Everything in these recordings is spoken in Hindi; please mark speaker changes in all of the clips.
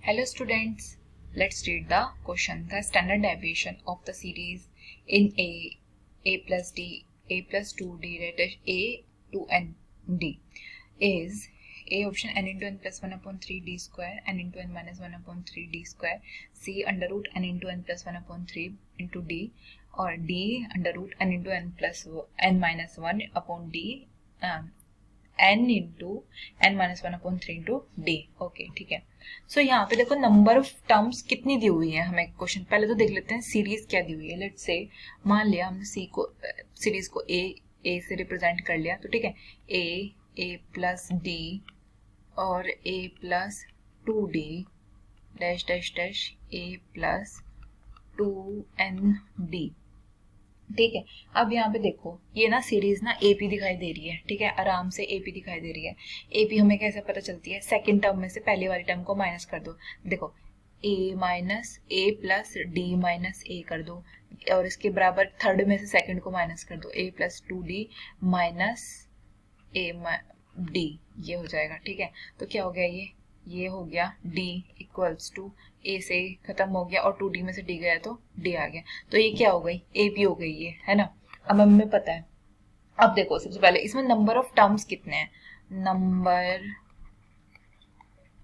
Speaker 1: Hello students, let's read the question. The standard deviation of the series in a plus d, a plus 2d, dash a to n d is a option n into n plus 1 upon 3 d square, n into n minus 1 upon 3 d square, c under root n into n plus 1 upon 3 into d, or d under root n into n plus n minus 1 upon d, n into n minus 1 upon 3 into d. Okay ठीक है। सो यहाँ पे देखो नंबर ऑफ टर्म्स कितनी दी हुई है हमें क्वेश्चन। पहले तो देख लेते हैं सीरीज क्या दी हुई है। लेट्स से मान लिया हमने सीरीज को ए से रिप्रेजेंट कर लिया, तो ठीक है ए प्लस डी और A plus 2d dash dash dash A plus 2nd, ठीक है। अब यहाँ पे देखो ये ना सीरीज ना एपी दिखाई दे रही है, ठीक है, आराम से एपी दिखाई दे रही है। एपी हमें कैसे पता चलती है? सेकंड टर्म में से पहले वाली टर्म को माइनस कर दो। देखो ए माइनस ए प्लस डी माइनस ए कर दो, और इसके बराबर थर्ड में से सेकंड को माइनस कर दो, A plus 2d minus A D, ये हो जाएगा। ठीक है, तो क्या हो गया ये हो गया d इक्वल्स टू ए से खत्म हो गया और 2d में से d गया तो d आ गया। तो ये क्या हो गई? AP हो गई ये, है ना। अब हमें पता है। अब देखो सबसे पहले इसमें नंबर ऑफ टर्म्स कितने हैं? नंबर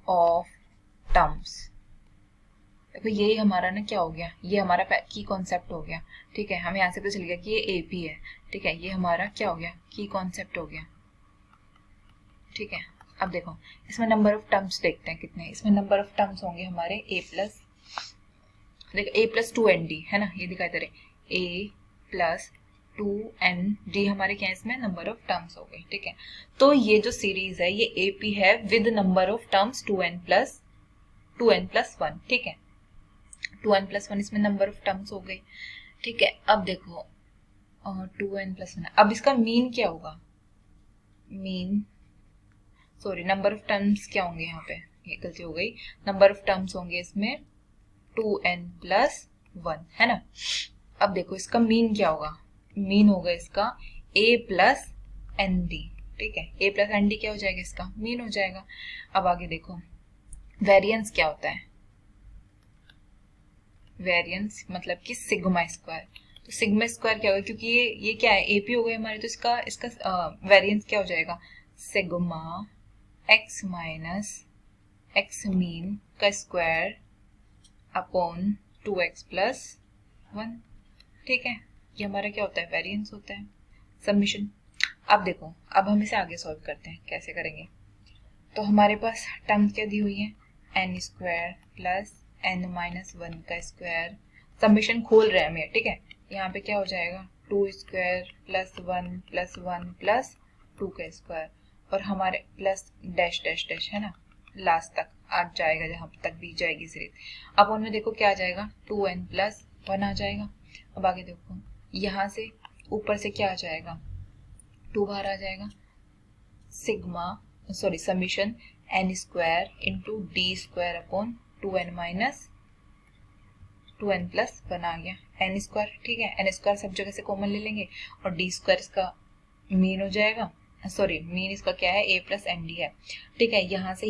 Speaker 1: ऑफ टर्म्स, देखो ये हमारा ना क्या हो गया, ये हमारा की कॉन्सेप्ट हो गया। ठीक है, हमें यहाँ से पता चल गया कि ये AP है। ठीक है, ये हमारा क्या हो गया? की कॉन्सेप्ट हो गया। ठीक है, अब देखो इसमें नंबर ऑफ टर्म्स देखते हैं कितने। इसमें नंबर ऑफ टर्म्स होंगे हमारे a प्लस, देखो a प्लस 2nd है ना, ये दिखाई दे रहे a प्लस 2nd हमारे क्या है? इसमें नंबर ऑफ टर्म्स हो गए। ठीक है, तो ये जो सीरीज है ये AP है with number of terms 2n plus 1। ठीक है, 2n प्लस 1 इसमें नंबर ऑफ टर्म्स हो गए। ठीक है, अब देखो 2n प्लस 1, अब इसका मीन क्या होगा? Mean sorry number of terms क्या होंगे यहाँ पे? ये गलती हो गई। नंबर ऑफ टर्म्स होंगे इसमें 2n प्लस 1, है ना। अब देखो इसका मीन क्या होगा? मीन होगा इसका a प्लस एन डी। ठीक है, a प्लस एन डी क्या हो जाएगा? इसका मीन हो जाएगा। अब आगे देखो वेरिएंस क्या होता है? वेरिएंस मतलब कि सिग्मा स्क्वायर। तो सिग्मा स्क्वायर क्या होगा? क्योंकि ये क्या है? AP हो गया हमारे, तो इसका वेरिएंस क्या हो जाएगा? Sigma x minus x mean का स्क्वायर अपॉन 2x प्लस 1। ठीक है, ये हमारा क्या होता है? वेरिएंस होता है, समीशन। अब देखो अब हम इसे आगे सॉल्व करते हैं, कैसे करेंगे? तो हमारे पास टर्म क्या दी हुई है? n square plus n minus 1 का स्क्वायर, समीशन खोल रहे हैं हमें। ठीक है, यहाँ पे क्या हो जाएगा? 2 स्क्वायर प्लस 1 प्लस 1 प्लस 2 का स्क्वायर, और हमारे प्लस डैश डैश डैश, है ना, लास्ट तक आ जाएगा, जहां तक भी जाएगी सीरीज। अब उनमें देखो क्या आ जाएगा? 2n प्लस 1 आ जाएगा। अब आगे देखो यहाँ से ऊपर से क्या आ जाएगा? 2 बाहर आ जाएगा। Summation n square into d square upon 2n minus 2n plus 1 आ गया। n स्क्वायर, ठीक है, n स्क्वायर सब जगह से कॉमन ले लेंगे, और डी स्क्वायर इसका मीन हो जाएगा। सॉरी मीन इसका क्या है? a प्लस एन डी है। ठीक है, यहाँ से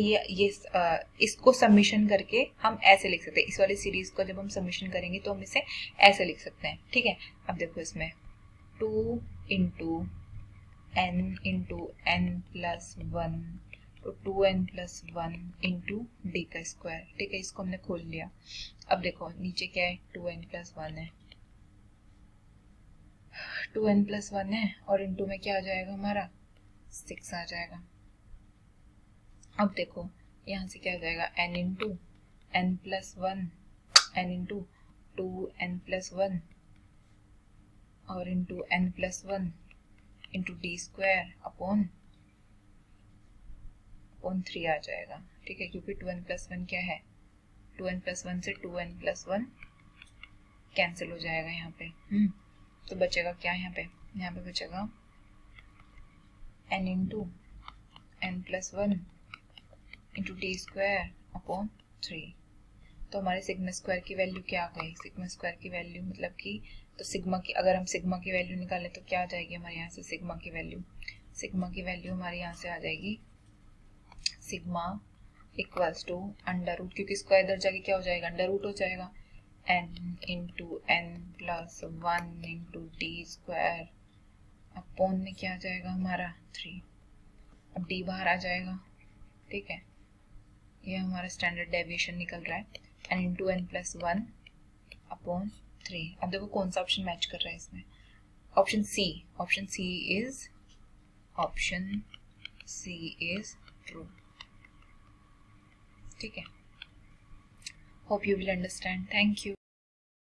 Speaker 1: इसको सबमिशन करके हम ऐसे लिख सकते हैं। इस वाली सीरीज को जब हम सबमिशन करेंगे तो हम इसे ऐसे लिख सकते हैं। ठीक है, अब देखो इसमें 2 इंटू n प्लस 1, तो 2n प्लस 1 इंटू डी का स्क्वायर। ठीक है, इसको हमने खोल लिया। अब देखो नीचे क्या है? 2n प्लस 1 है, 2n प्लस 1 है, और इंटू में क्या आ जाएगा हमारा? 6 आ जाएगा। अब देखो यहाँ से क्या आ जाएगा? n into n plus 1, n into 2n plus 1 और into n plus 1 into d square upon 3 आ जाएगा। ठीक है, क्योंकि 2n प्लस 1 क्या है? 2n प्लस 1 से 2n प्लस 1 कैंसिल हो जाएगा यहाँ पे। तो बचेगा क्या यहाँ पे? यहाँ पे बचेगा n into n plus 1 into d square upon 3। तो हमारे सिग्मा स्क्वायर की वैल्यू क्या आ गई? सिग्मा स्क्वायर की वैल्यू मतलब कि, तो सिग्मा की, अगर हम सिग्मा की वैल्यू निकालें तो क्या आ जाएगी हमारे यहाँ से? सिग्मा की वैल्यू हमारे यहाँ से आ जाएगी sigma equals to under root, क्योंकि इसका इधर जाके क्या हो जाएगा, अंडर रूट हो जाएगा, n into n plus 1 into d square upon में क्या आ जाएगा हमारा 3। अब d बाहर आ जाएगा, ठीक है, ये हमारा स्टैंडर्ड डेविएशन निकल रहा है, n into n plus 1 upon 3। अब देखो कौन सा ऑप्शन मैच कर रहा है इसमें, ऑप्शन सी इज ट्रू, ठीक है। Hope you will understand, thank you.